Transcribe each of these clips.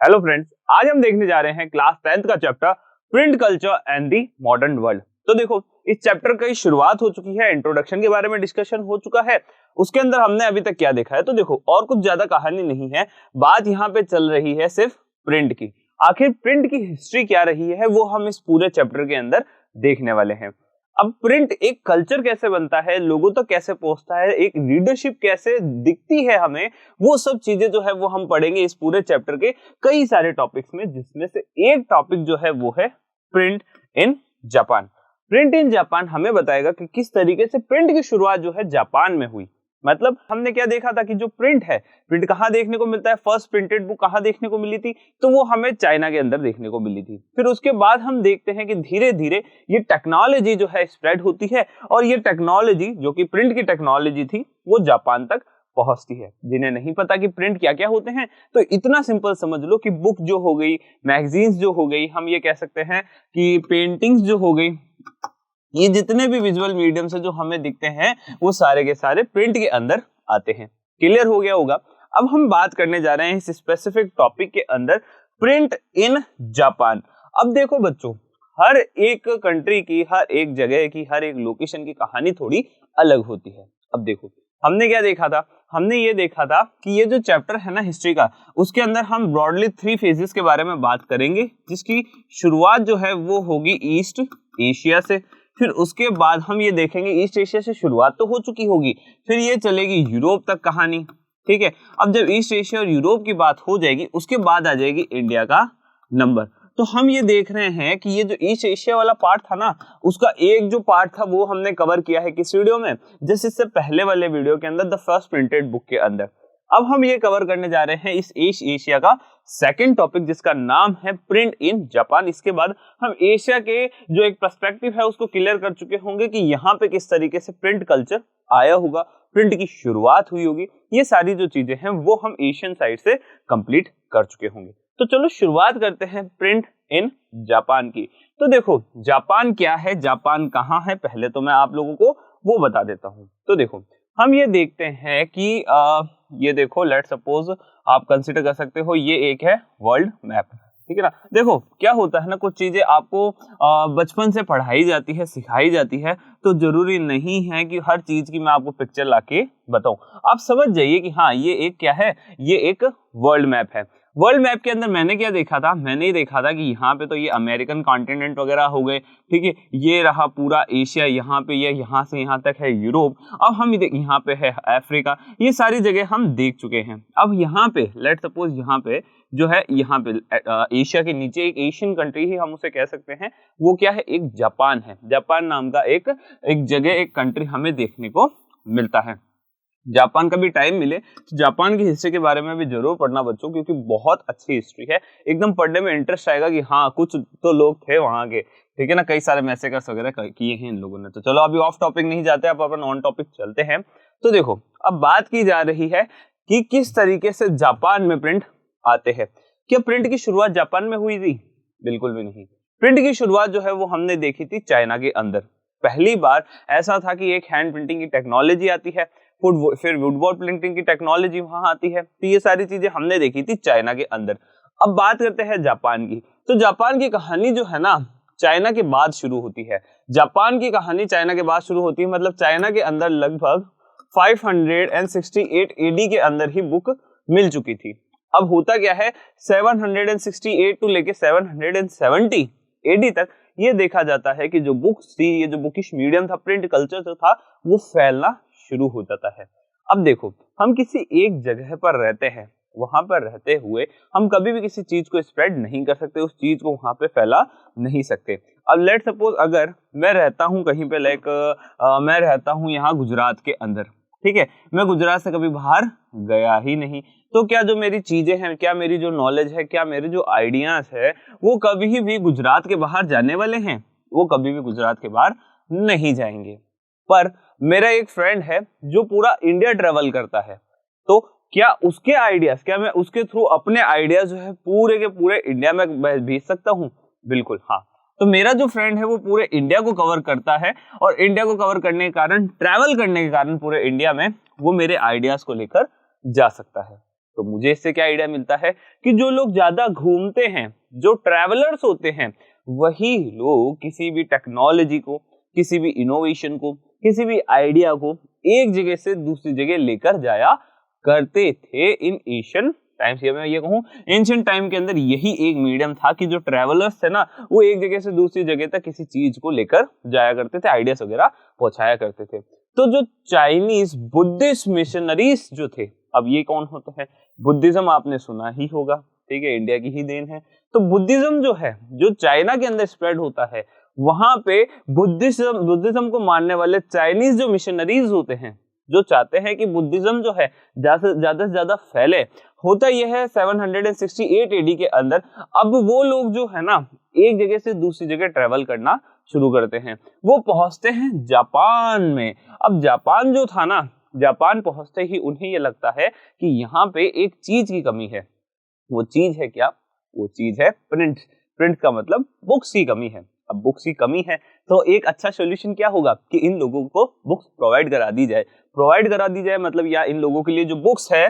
Hello friends, आज हम देखने जा रहे हैं क्लास 10th का chapter print culture and the modern world. तो देखो, इस चैप्टर की शुरुआत हो चुकी है, इंट्रोडक्शन के बारे में डिस्कशन हो चुका है। उसके अंदर हमने अभी तक क्या देखा है, तो देखो और कुछ ज्यादा कहानी नहीं है, बात यहाँ पे चल रही है सिर्फ प्रिंट की। आखिर प्रिंट की हिस्ट्री क्या रही है वो हम इस पूरे चैप्टर के अंदर देखने वाले हैं। अब प्रिंट एक कल्चर कैसे बनता है, लोगों तक कैसे पहुंचता है, एक रीडरशिप कैसे दिखती है हमें, वो सब चीजें जो है वो हम पढ़ेंगे इस पूरे चैप्टर के कई सारे टॉपिक्स में, जिसमें से एक टॉपिक जो है वो है print in Japan. Print in Japan हमें बताएगा कि किस तरीके से प्रिंट की शुरुआत जो है जापान में हुई। मतलब हमने क्या देखा था कि जो प्रिंट है, प्रिंट कहाँ देखने को मिलता है, फर्स्ट प्रिंटेड बुक कहाँ देखने को मिली थी, तो वो हमें चाइना के अंदर देखने को मिली थी। फिर उसके बाद हम देखते हैं कि धीरे धीरे ये टेक्नोलॉजी जो है स्प्रेड होती है और ये टेक्नोलॉजी जो कि प्रिंट की टेक्नोलॉजी थी वो जापान तक पहुंचती है। जिन्हें नहीं पता कि प्रिंट क्या क्या होते हैं, तो इतना सिंपल समझ लो कि बुक जो हो गई, मैगजीन्स जो हो गई, हम ये कह सकते हैं कि पेंटिंग्स जो हो गई, ये जितने भी विजुअल मीडियम से जो हमें दिखते हैं वो सारे के सारे प्रिंट के अंदर आते हैं। क्लियर हो गया होगा। अब हम बात करने जा रहे हैं इस स्पेसिफिक टॉपिक के अंदर प्रिंट इन जापान। अब देखो बच्चों, हर एक कंट्री की, हर एक जगह की, हर एक लोकेशन की कहानी थोड़ी अलग होती है। अब देखो, हमने क्या देखा था, हमने ये देखा था कि ये जो चैप्टर है ना हिस्ट्री का, उसके अंदर हम ब्रॉडली 3 फेजेस के बारे में बात करेंगे, जिसकी शुरुआत जो है वो होगी ईस्ट एशिया से। फिर उसके बाद हम ये देखेंगे ईस्ट एशिया से शुरुआत तो हो चुकी होगी, फिर ये चलेगी यूरोप तक कहानी। ठीक है, अब जब ईस्ट एशिया और यूरोप की बात हो जाएगी, उसके बाद आ जाएगी इंडिया का नंबर। तो हम ये देख रहे हैं कि ये जो ईस्ट एशिया वाला पार्ट था ना, उसका एक जो पार्ट था वो हमने कवर किया है किस वीडियो में, जैसे इससे पहले वाले वीडियो के अंदर, द फर्स्ट प्रिंटेड बुक के अंदर। अब हम ये कवर करने जा रहे हैं इस ईस्ट एशिया का सेकंड टॉपिक, जिसका नाम है प्रिंट इन जापान। इसके बाद हम एशिया के जो एक पर्सपेक्टिव है उसको क्लियर कर चुके होंगे कि यहाँ पे किस तरीके से प्रिंट कल्चर आया होगा, प्रिंट की शुरुआत हुई होगी। ये सारी जो चीजें हैं वो हम एशियन साइड से कंप्लीट कर चुके होंगे। तो चलो शुरुआत करते हैं प्रिंट इन जापान की। तो देखो, जापान क्या है, जापान कहाँ है, पहले तो मैं आप लोगों को वो बता देता हूँ। तो देखो, हम ये देखते हैं कि ये देखो, लेट सपोज आप कंसीडर कर सकते हो ये एक है वर्ल्ड मैप। ठीक है ना। देखो क्या होता है ना, कुछ चीजें आपको बचपन से पढ़ाई जाती है, सिखाई जाती है, तो जरूरी नहीं है कि हर चीज की मैं आपको पिक्चर लाके बताऊं। आप समझ जाइए कि हाँ ये एक क्या है, ये एक वर्ल्ड मैप है। वर्ल्ड मैप के अंदर मैंने क्या देखा था, मैंने ये देखा था कि यहाँ पे तो ये अमेरिकन कॉन्टिनेंट वगैरह हो गए, ठीक है, ये रहा पूरा एशिया, यहाँ पे ये यहाँ से यहाँ तक है यूरोप, अब हम यहाँ पे है अफ्रीका, ये सारी जगह हम देख चुके हैं। अब यहाँ पे लेट सपोज यहाँ पे जो है, यहाँ पे एशिया के नीचे एक एशियन कंट्री ही हम उसे कह सकते हैं, वो क्या है, एक जापान है। जापान नाम का एक जगह, एक कंट्री हमें देखने को मिलता है। जापान का भी टाइम मिले तो जापान की हिस्ट्री के बारे में भी जरूर पढ़ना बच्चों, क्योंकि बहुत अच्छी हिस्ट्री है, एकदम पढ़ने में इंटरेस्ट आएगा कि हाँ कुछ तो लोग थे वहां के। ठीक है ना, कई सारे मैसेकर्स वगैरह किए हैं इन लोगों ने। तो चलो अभी ऑफ टॉपिक नहीं जाते, अब अपन ऑन टॉपिक चलते हैं। तो देखो, अब बात की जा रही है कि किस तरीके से जापान में प्रिंट आते हैं। क्या प्रिंट की शुरुआत जापान में हुई थी? बिल्कुल भी नहीं। प्रिंट की शुरुआत जो है वो हमने देखी थी चाइना के अंदर। पहली बार ऐसा था कि एक हैंड प्रिंटिंग की टेक्नोलॉजी आती है, फिर वुडबोर्ड प्रिंटिंग की टेक्नोलॉजी वहां आती है। तो ये सारी चीजें हमने देखी थी चाइना के अंदर। अब बात करते हैं जापान की। तो जापान की कहानी जो है ना, चाइना के बाद शुरू होती है। जापान की कहानी चाइना के बाद शुरू होती है, मतलब चाइना के अंदर लगभग 568 एडी के अंदर ही बुक मिल चुकी थी। अब होता क्या है, 768 टू लेके 770 एडी तक ये देखा जाता है कि जो बुक्स थी, ये जो बुकिश मीडियम था, प्रिंट कल्चर जो था, वो फैलना शुरू हो जाता है। अब देखो, हम किसी एक जगह पर रहते हैं, वहां पर रहते हुए हम कभी भी किसी चीज को स्प्रेड नहीं कर सकते, उस चीज को वहां पे फैला नहीं सकते। अब लेट सपोज अगर मैं रहता हूं कहीं पे, मैं रहता हूं यहाँ गुजरात के अंदर, ठीक है, मैं गुजरात से कभी बाहर गया ही नहीं, तो क्या जो मेरी चीजें हैं, क्या मेरी जो नॉलेज है, क्या मेरे जो आइडियाज है, वो कभी भी गुजरात के बाहर जाने वाले हैं? वो कभी भी गुजरात के बाहर नहीं जाएंगे। पर मेरा एक फ्रेंड है जो पूरा इंडिया ट्रेवल करता है, तो क्या उसके आइडियाज, क्या मैं उसके थ्रू अपने आइडियाज जो है पूरे के पूरे इंडिया में भेज सकता हूँ? बिल्कुल हाँ। तो मेरा जो फ्रेंड है वो पूरे इंडिया को कवर करता है, और इंडिया को कवर करने के कारण, ट्रैवल करने के कारण पूरे इंडिया में वो मेरे आइडियाज को लेकर जा सकता है। तो मुझे इससे क्या आइडिया मिलता है कि जो लोग ज्यादा घूमते हैं, जो ट्रैवलर्स होते हैं, वही लोग किसी भी टेक्नोलॉजी को, किसी भी इनोवेशन को, किसी भी आइडिया को एक जगह से दूसरी जगह लेकर जाया करते थे इन एशियन टाइम्स। या मैं ये कहूँ एंशिएंट टाइम के अंदर यही एक मीडियम था कि जो ट्रैवलर्स थे ना, वो एक जगह से दूसरी जगह तक किसी चीज को लेकर जाया करते थे, आइडियाज वगैरह पहुंचाया करते थे। तो जो चाइनीज बुद्धिस्ट मिशनरीज जो थे, अब ये कौन होते हैं? बुद्धिज्म आपने सुना ही होगा, ठीक है, इंडिया की ही देन है। तो बुद्धिज्म जो है, जो चाइना के अंदर स्प्रेड होता है, वहां पे बुद्धिज्म को मानने वाले चाइनीज जो मिशनरीज होते हैं, जो चाहते हैं कि बुद्धिज्म जो है ज्यादा से ज्यादा फैले, होता यह है 768 एडी के अंदर। अब वो लोग जो है ना, एक जगह से दूसरी जगह ट्रेवल करना शुरू करते हैं। वो पहुंचते हैं जापान में। अब जापान जो था ना, जापान पहुंचते ही उन्हें ये लगता है कि यहाँ पे एक चीज की कमी है। वो चीज है क्या? वो चीज है प्रिंट। प्रिंट का मतलब बुक्स की कमी है। अब बुक्स की कमी है तो एक अच्छा सॉल्यूशन क्या होगा कि इन लोगों को बुक्स प्रोवाइड करा दी जाए। प्रोवाइड करा दी जाए मतलब या इन लोगों के लिए जो बुक्स है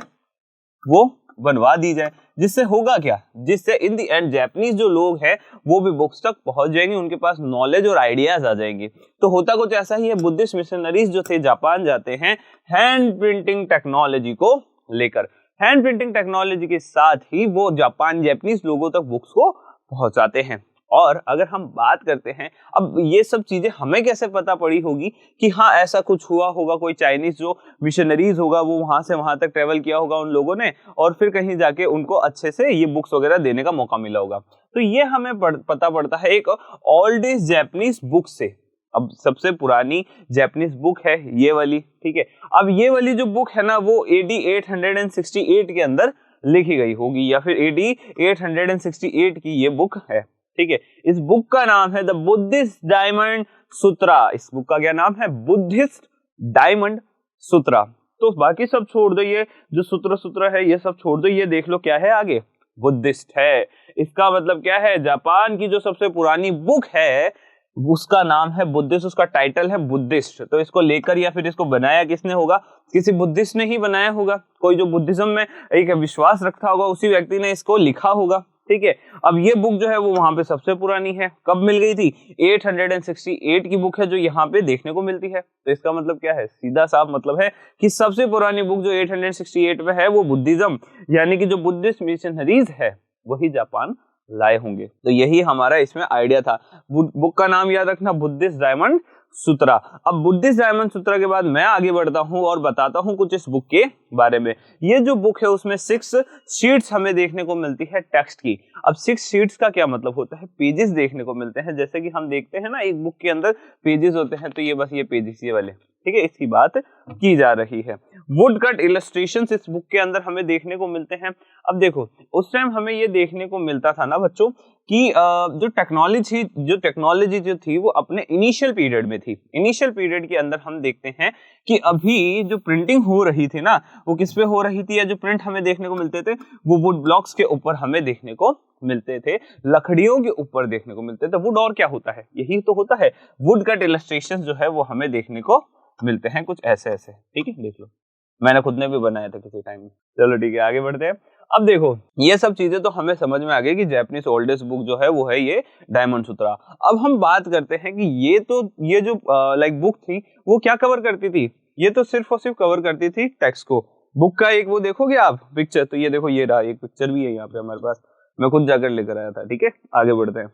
वो बनवा दी जाए। जिससे होगा क्या? जिससे इन दी एंड जापानीज जो लोग हैं वो भी बुक्स तक पहुंच जाएंगे, उनके पास नॉलेज और आइडियाज आ जाएंगे। तो होता कुछ ऐसा ही है, बुद्धिस्ट मिशनरीज जो थे जापान जाते हैं हैंड प्रिंटिंग टेक्नोलॉजी को लेकर। हैंड प्रिंटिंग टेक्नोलॉजी के साथ ही वो जापानीज लोगों तक बुक्स को पहुंचाते हैं। और अगर हम बात करते हैं, अब ये सब चीजें हमें कैसे पता पड़ी होगी कि हाँ ऐसा कुछ हुआ होगा, कोई चाइनीज जो मिशनरीज होगा वो वहां से वहां तक ट्रेवल किया होगा उन लोगों ने, और फिर कहीं जाके उनको अच्छे से ये बुक्स वगैरह देने का मौका मिला होगा। तो ये हमें पता पड़ता है एक ओल्डेस्ट जापानीज बुक से। अब सबसे पुरानी जापानीज बुक है ये वाली, ठीक है। अब ये वाली जो बुक है ना, वो AD 868 के अंदर लिखी गई होगी, या फिर AD 868 की ये बुक है, ठीक है। इस बुक का नाम है द बुद्धिस्ट डायमंड सूत्रा। इस बुक का क्या नाम है? बुद्धिस्ट डायमंड सूत्रा। तो बाकी सब छोड़ दो, ये जो सूत्र है ये सब छोड़ दो, ये देख लो क्या है आगे, बुद्धिस्ट है। इसका मतलब क्या है? जापान की जो सबसे पुरानी बुक है उसका नाम है बुद्धिस्ट, उसका टाइटल है बुद्धिस्ट। तो इसको लेकर या फिर इसको बनाया किसने होगा? किसी बुद्धिस्ट ने ही बनाया होगा। कोई जो बुद्धिज्म में एक विश्वास रखता होगा उसी व्यक्ति ने इसको लिखा होगा, ठीक है। अब ये बुक जो है वो वहां पे सबसे पुरानी है। कब मिल गई थी? 868 की बुक है जो यहाँ पे देखने को मिलती है। तो इसका मतलब क्या है? सीधा साफ मतलब है कि सबसे पुरानी बुक जो 868 में है वो बुद्धिज्म यानी कि जो बुद्धिस्ट मिशनरीज है वही जापान लाए होंगे। तो यही हमारा इसमें आइडिया था। बुक का नाम याद रखना, बुद्धिस्ट डायमंड सूत्रा। अब बुद्धिस्ट डायमंड सूत्रा के बाद मैं आगे बढ़ता हूं और बताता हूं कुछ इस बुक के बारे में। ये जो बुक है उसमें 6 शीट्स हमें देखने को मिलती है टेक्स्ट की। अब 6 शीट्स का क्या मतलब होता है? पेजेस देखने को मिलते हैं। जैसे कि हम देखते हैं ना एक बुक के अंदर पेजेस होते हैं, तो ये बस ये पेजेस ये वाले, ठीक है, इसकी बात की जा रही है। वुड कट इलस्ट्रेशंस इस बुक के अंदर हमें देखने को मिलते हैं। अब देखो उस टाइम हमें ये देखने को मिलता था ना बच्चों कि जो टेक्नोलॉजी जो थी वो अपने इनिशियल पीरियड में थी। इनिशियल पीरियड के अंदर हम देखते हैं कि अभी जो प्रिंटिंग हो रही थी ना वो किस पे हो रही थी, या जो प्रिंट हमें देखने को मिलते थे वो वुड ब्लॉक्स के ऊपर हमें देखने को मिलते थे, लकड़ियों के ऊपर देखने को मिलते थे। वुड और क्या होता है? यही तो होता है। वुड कट इलस्ट्रेशंस जो है वो हमें देखने को मिलते हैं कुछ ऐसे ऐसे, ठीक है। देख लो, मैंने खुद ने भी बनाया था किसी टाइम में। चलो ठीक है, आगे बढ़ते हैं। अब देखो ये सब चीजें तो हमें समझ में आ गई कि जापानीज ओल्डेस्ट बुक जो है वो है ये डायमंड सूत्रा। अब हम बात करते हैं कि ये जो लाइक बुक थी वो क्या कवर करती थी? ये तो सिर्फ और सिर्फ कवर करती थी टेक्स्ट को। बुक का एक वो देखोगे आप पिक्चर, तो ये देखो ये रहा, एक पिक्चर भी है यहाँ पे हमारे पास, मैं खुद जाकर लेकर आया था, ठीक है। आगे बढ़ते हैं,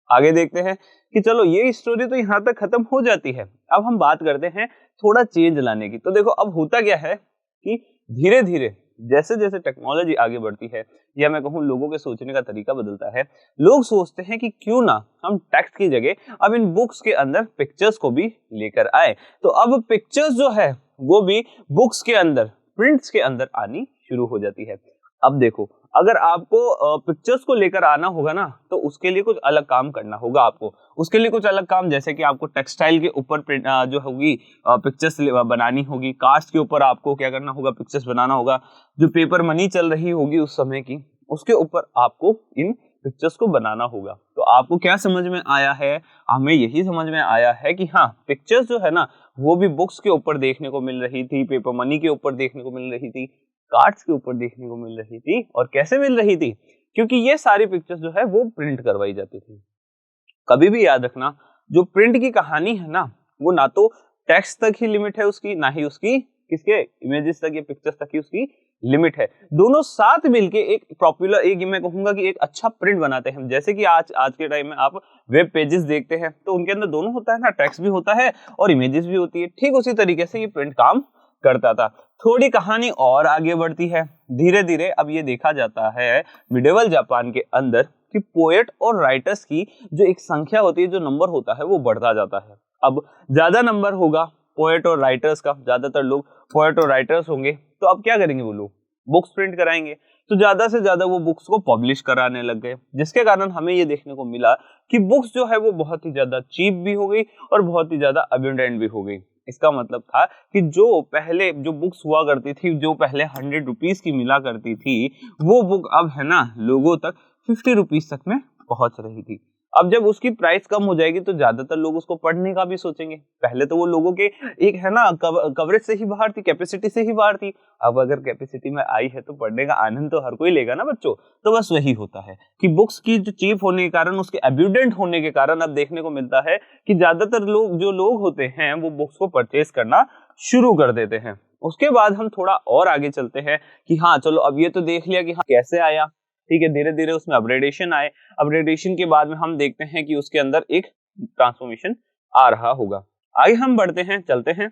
आगे देखते हैं कि चलो ये स्टोरी तो यहाँ तक खत्म हो जाती है। अब हम बात करते हैं थोड़ा चेंज लाने की। तो देखो अब होता क्या है कि धीरे धीरे जैसे जैसे टेक्नोलॉजी आगे बढ़ती है, या मैं कहूँ लोगों के सोचने का तरीका बदलता है, लोग सोचते हैं कि क्यों ना हम टेक्स्ट की जगह अब इन बुक्स के अंदर पिक्चर्स को भी लेकर आए। तो अब पिक्चर्स जो है वो भी बुक्स के अंदर, प्रिंट्स के अंदर आनी शुरू हो जाती है। अब देखो अगर आपको पिक्चर्स को लेकर आना होगा ना तो उसके लिए कुछ अलग काम करना होगा आपको। उसके लिए कुछ अलग काम, जैसे कि आपको टेक्सटाइल के ऊपर जो होगी पिक्चर्स बनानी होगी, कास्ट के ऊपर आपको क्या करना होगा, पिक्चर्स बनाना होगा। जो पेपर मनी चल रही होगी उस समय की, उसके ऊपर आपको इन पिक्चर्स को बनाना होगा। तो आपको क्या समझ में आया है? हमें यही समझ में आया है कि हाँ पिक्चर्स जो है ना वो भी बुक्स के ऊपर देखने को मिल रही थी, पेपर मनी के ऊपर देखने को मिल रही थी, कार्ड्स के ऊपर देखने को मिल रही थी। और कैसे मिल रही थी? क्योंकि ये सारी पिक्चर्स जो है वो प्रिंट करवाई जाती थी। कभी भी याद रखना, जो प्रिंट की कहानी है ना, वो ना तो टेक्स्ट तक ही लिमिट है उसकी, ना ही उसकी किसके इमेजेस तक या पिक्चर्स तक ही उसकी लिमिट है। दोनों साथ मिलके एक पॉपुलर, एक मैं कहूंगा कि एक अच्छा प्रिंट बनाते हैं। जैसे कि आज के टाइम में आप वेब पेजेस देखते हैं तो उनके अंदर दोनों होता है ना, टेक्स्ट भी होता है और इमेजेस भी होती है। ठीक उसी तरीके से ये प्रिंट काम करता था। थोड़ी कहानी और आगे बढ़ती है धीरे धीरे। अब ये देखा जाता है मिडिवल जापान के अंदर कि पोएट और राइटर्स की जो एक संख्या होती है, जो नंबर होता है, वो बढ़ता जाता है। अब ज्यादा नंबर होगा पोएट और राइटर्स का, ज्यादातर लोग पोएट और राइटर्स होंगे, तो अब क्या करेंगे वो लोग? बुक्स प्रिंट कराएंगे। तो ज्यादा से ज्यादा वो बुक्स को पब्लिश कराने लग गए, जिसके कारण हमें ये देखने को मिला कि बुक्स जो है वो बहुत ही ज्यादा चीप भी हो गई और बहुत ही ज्यादा अबंडेंट भी हो गई। इसका मतलब था कि जो पहले जो बुक्स हुआ करती थी, जो पहले 100 रुपीज की मिला करती थी, वो बुक अब है ना लोगों तक 50 रुपीज तक में पहुंच रही थी। अब जब उसकी प्राइस कम हो जाएगी तो ज्यादातर लोग उसको पढ़ने का भी सोचेंगे। पहले तो वो लोगों के एक है ना कवरेज से ही बाहर थी, कैपेसिटी से ही बाहर थी। अब अगर कैपेसिटी में आई है तो पढ़ने का आनंद तो हर कोई लेगा ना बच्चों। तो बस वही होता है कि बुक्स की जो चीप होने के कारण, उसके एब्यूडेंट होने के कारण अब देखने को मिलता है कि ज्यादातर लोग जो लोग होते हैं वो बुक्स को परचेज करना शुरू कर देते हैं। उसके बाद हम थोड़ा और आगे चलते हैं कि हाँ चलो अब ये तो देख लिया कि हाँ कैसे आया, ठीक है, धीरे धीरे उसमें अपग्रेडेशन आए। अपग्रेडेशन के बाद में हम देखते हैं कि उसके अंदर एक ट्रांसफॉर्मेशन आ रहा होगा। आगे हम बढ़ते हैं, चलते हैं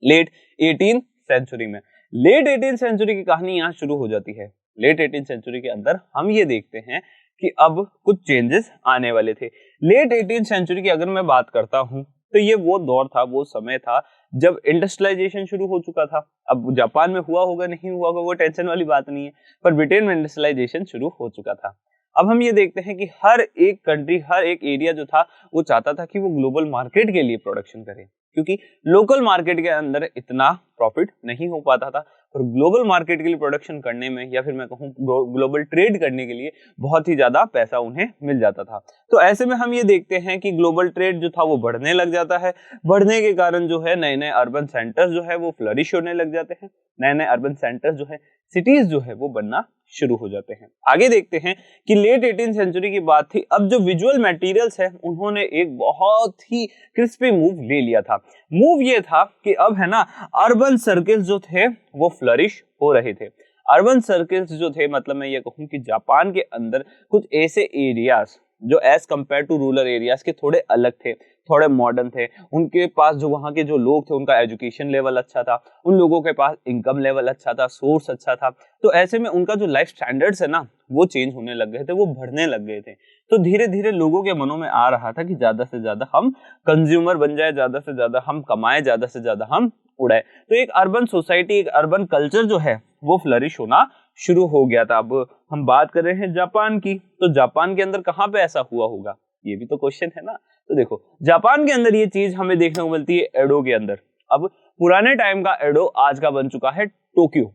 लेट 18th सेंचुरी में। लेट 18th सेंचुरी की कहानी यहाँ शुरू हो जाती है। लेट 18th सेंचुरी के अंदर हम ये देखते हैं कि अब कुछ चेंजेस आने वाले थे। लेट 18th सेंचुरी की अगर मैं बात करता हूँ तो ये वो दौर था, वो समय था जब इंडस्ट्रियलाइजेशन शुरू हो चुका था। अब जापान में हुआ होगा नहीं हुआ होगा वो टेंशन वाली बात नहीं है, पर ब्रिटेन में इंडस्ट्रियलाइजेशन शुरू हो चुका था। अब हम ये देखते हैं कि हर एक कंट्री, हर एक एरिया जो था वो चाहता था कि वो ग्लोबल मार्केट के लिए प्रोडक्शन करे, क्योंकि लोकल मार्केट के अंदर इतना प्रॉफिट नहीं हो पाता था। और ग्लोबल मार्केट के लिए प्रोडक्शन करने में, या फिर मैं कहूँ ग्लोबल ट्रेड करने के लिए बहुत ही ज्यादा पैसा उन्हें मिल जाता था। तो ऐसे में हम ये देखते हैं कि ग्लोबल ट्रेड जो था वो बढ़ने लग जाता है। बढ़ने के कारण जो है नए नए अर्बन सेंटर्स जो है वो फ्लरिश होने लग जाते हैं। नए नए अर्बन सेंटर्स जो है, सिटीज जो है वो बनना शुरू हो जाते हैं। आगे देखते हैं कि लेट 18th सेंचुरी की बात थी। अब जो विजुअल मटेरियल्स है उन्होंने एक बहुत ही क्रिस्पी मूव ले लिया था। मूव ये था कि अब है ना अर्बन सर्कल्स जो थे वो फ्लरिश हो रहे थे। अर्बन सर्कल्स जो थे, मतलब मैं ये कहूँ कि जापान के अंदर कुछ ऐसे एरियाज जो as compare to rural areas के थोड़े अलग थे, थोड़े मॉडर्न थे। उनके पास जो वहाँ के जो लोग थे उनका एजुकेशन लेवल अच्छा था, उन लोगों के पास इनकम लेवल अच्छा था, सोर्स अच्छा था। तो ऐसे में उनका जो लाइफ स्टैंडर्ड्स है ना वो चेंज होने लग गए थे, वो बढ़ने लग गए थे। तो धीरे धीरे लोगों के मनों में आ रहा था कि ज्यादा से ज्यादा हम कंज्यूमर बन जाए, ज्यादा से ज्यादा हम कमाए, ज्यादा से ज्यादा हम उड़ाए। तो एक अर्बन सोसाइटी, एक अर्बन कल्चर जो है वो फ्लरिश होना शुरू हो गया था। अब हम बात कर रहे हैं जापान की, तो जापान के अंदर कहाँ पे ऐसा हुआ होगा, ये भी तो क्वेश्चन है ना। तो देखो जापान के अंदर ये चीज हमें देखने को मिलती है एडो के अंदर। अब पुराने टाइम का एडो आज का बन चुका है टोक्यो।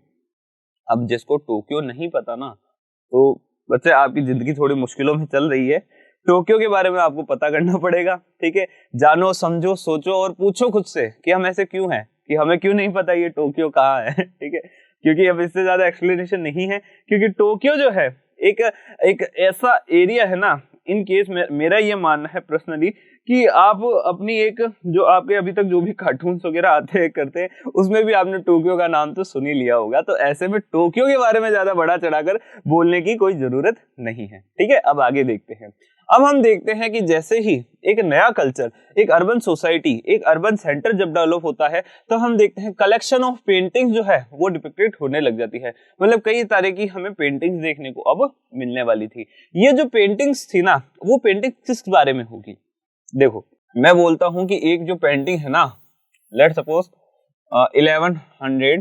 अब जिसको टोक्यो नहीं पता ना, तो बच्चे आपकी जिंदगी थोड़ी मुश्किलों में चल रही है। टोक्यो के बारे में आपको पता करना पड़ेगा, ठीक है। जानो, समझो, सोचो और पूछो खुद से कि हम ऐसे क्यों हैं, कि हमें क्यों नहीं पता ये टोक्यो कहाँ है, ठीक है। क्योंकि अब इससे ज्यादा एक्सप्लेनेशन नहीं है, क्योंकि टोक्यो जो है एक ऐसा एरिया है ना। इन केस मेरा ये मानना है पर्सनली कि आप अपनी एक जो आपके अभी तक जो भी कार्टून्स वगैरह आते हैं करते हैं उसमें भी आपने टोक्यो का नाम तो सुन ही लिया होगा। तो ऐसे में टोक्यो के बारे में ज्यादा बढ़ा चढ़ाकर बोलने की कोई जरूरत नहीं है, ठीक है। अब आगे देखते हैं। अब हम देखते हैं कि जैसे ही एक नया कल्चर, एक अर्बन सोसाइटी, एक अर्बन सेंटर जब डेवलप होता है तो हम देखते हैं कलेक्शन ऑफ पेंटिंग्स जो है वो डिपिक्टेड होने लग जाती है। मतलब कई तरह की हमें पेंटिंग्स देखने को अब मिलने वाली थी। ये जो पेंटिंग्स थी ना, वो पेंटिंग किस बारे में होगी? देखो मैं बोलता हूं कि एक जो पेंटिंग है ना, लेट सपोज 1100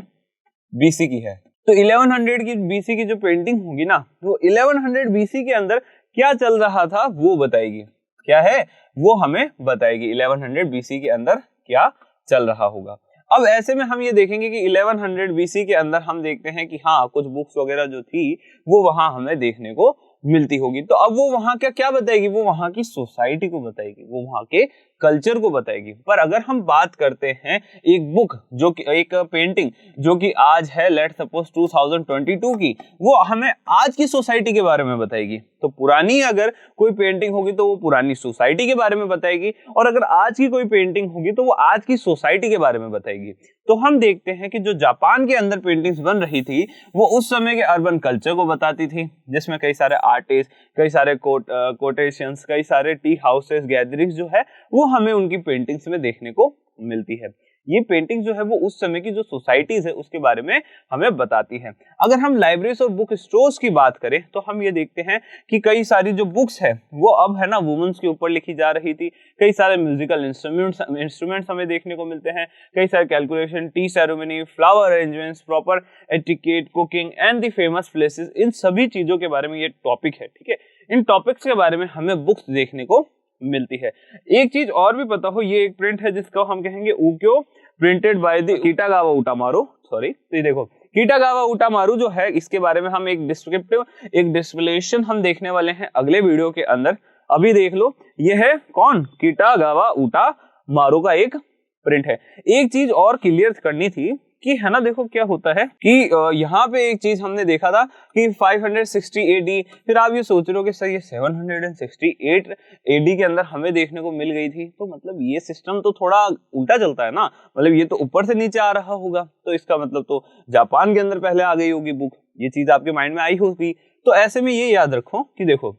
BC की है, तो 1100 की BC की जो पेंटिंग होगी ना, वो 1100 BC के अंदर क्या चल रहा था वो बताएगी। क्या है वो हमें बताएगी 1100 BC के अंदर क्या चल रहा होगा। अब ऐसे में हम ये देखेंगे कि 1100 BC के अंदर हम देखते हैं कि हाँ कुछ बुक्स वगैरह जो थी वो वहां हमें देखने को मिलती होगी। तो अब वो वहां का क्या बताएगी, वो वहां की सोसाइटी को बताएगी, वो वहां के कल्चर को बताएगी। पर अगर हम बात करते हैं एक बुक जो कि एक पेंटिंग जो कि आज है लेट्स सपोज 2022 की, वो हमें आज की सोसाइटी के बारे में बताएगी। तो पुरानी अगर कोई पेंटिंग होगी तो वो पुरानी सोसाइटी के बारे में बताएगी, और अगर आज की कोई पेंटिंग होगी तो वो आज की सोसाइटी के बारे में बताएगी। तो हम देखते हैं कि जो जापान के अंदर पेंटिंग्स बन रही थी वो उस समय के अर्बन कल्चर को बताती थी, जिसमें कई सारे आर्टिस्ट, कई सारे कोटेशंस, कई सारे टी हाउसेस, गैदरिंग्स जो है वो हमें उनकी पेंटिंग्स में देखने को मिलती है। ये पेंटिंग जो है वो उस समय की जो सोसाइटीज है उसके बारे में हमें बताती है। अगर हम लाइब्रेरीज और बुक स्टोर्स की बात करें तो हम ये देखते हैं कि कई सारी जो बुक्स है वो अब है ना वुमेन्स के ऊपर लिखी जा रही थी। कई सारे म्यूजिकल इंस्ट्रूमेंट्स हमें देखने को मिलते हैं, कई सारे calculation, tea ceremony, flower arrangements, proper etiquette, cooking and the famous places, इन सभी चीजों के बारे में ये टॉपिक है। ठीक है, इन टॉपिक्स के बारे में हमें बुक्स देखने को मिलती है। एक चीज और भी पता हो, ये एक प्रिंट है जिसको हम कहेंगे उक्यो, प्रिंटेड बाय द किटागावा उटामारू। सॉरी, तो ये देखो किटागावा उटामारू जो है, इसके बारे में हम एक डिस्क्रिप्टिव, एक डिस्प्लेशन हम देखने वाले हैं अगले वीडियो के अंदर। अभी देख लो, ये है कौन, किटागावा उटामारू का एक प्रिंट है। एक चीज और क्लियर करनी थी कि है ना, देखो क्या होता है कि यहाँ पे एक चीज हमने देखा था कि 560 AD, फिर आप ये सोच रहे हो कि सर ये 768 AD के अंदर हमें देखने को मिल गई थी, तो मतलब ये सिस्टम तो थोड़ा उल्टा चलता है ना, मतलब ये तो ऊपर से नीचे आ रहा होगा, तो इसका मतलब तो जापान के अंदर पहले आ गई होगी बुक। ये चीज आपके माइंड में आई होगी। तो ऐसे में ये याद रखो कि देखो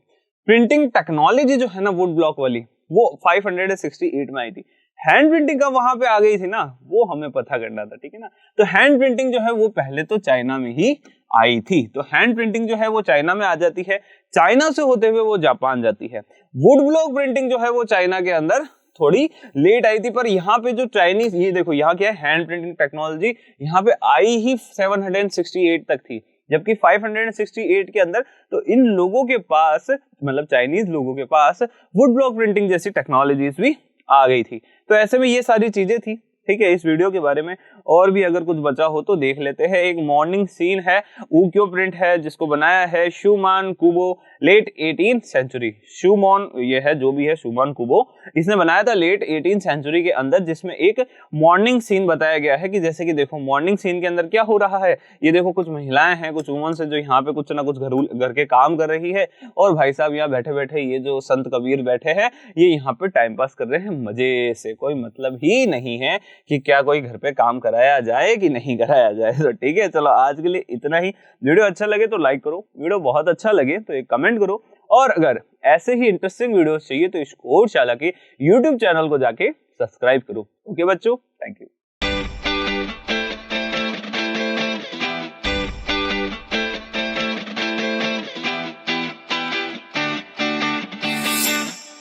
प्रिंटिंग टेक्नोलॉजी जो है ना वुड ब्लॉक वाली, वो 568 में आई थी। हैंड प्रिंटिंग का वहां पे आ गई थी ना, वो हमें पता करना था। ठीक है ना, तो हैंड प्रिंटिंग जो है वो पहले तो चाइना में ही आई थी। तो हैंड प्रिंटिंग जो है वो चाइना में आ जाती है, चाइना से होते हुए वो जापान जाती है। वुड ब्लॉक प्रिंटिंग जो है वो चाइना के अंदर थोड़ी लेट आई थी, पर यहाँ पे जो चाइनीज, ये देखो यहाँ क्या है, हैंड प्रिंटिंग टेक्नोलॉजी यहाँ पे आई ही 768 तक थी, जबकि 568 के अंदर तो इन लोगों के पास, मतलब चाइनीज लोगों के पास वुड ब्लॉक प्रिंटिंग जैसी टेक्नोलॉजीज भी आ गई थी। तो ऐसे में ये सारी चीजें थी। ठीक है, इस वीडियो के बारे में और भी अगर कुछ बचा हो तो देख लेते हैं। एक मॉर्निंग सीन है, उक्यो प्रिंट है, जिसको बनाया है शुमान कुबो, लेट 18th सेंचुरी। शुमॉन ये है, जो भी है शुमान कुबो, इसने बनाया था लेट 18th सेंचुरी के अंदर, जिसमें एक मॉर्निंग सीन बताया गया है कि जैसे कि देखो मॉर्निंग सीन के अंदर क्या हो रहा है, ये देखो कुछ महिलाएं हैं, कुछ वुमेन्स है जो यहाँ पे कुछ ना कुछ घर के काम कर रही है, और भाई साहब यहाँ बैठे बैठे ये जो संत कबीर बैठे हैं ये यहाँ पे टाइम पास कर रहे हैं मजे से। कोई मतलब ही नहीं है कि क्या कोई घर पे काम कराया जाए कि नहीं कराया जाए। तो ठीक है, चलो आज के लिए इतना ही। वीडियो अच्छा लगे तो लाइक करो, वीडियो बहुत अच्छा लगे तो एक कमेंट करो, और अगर ऐसे ही इंटरेस्टिंग वीडियोस चाहिए तो स्कोर चाला के YouTube चैनल को जाके सब्सक्राइब करो। ओके बच्चों, थैंक यू।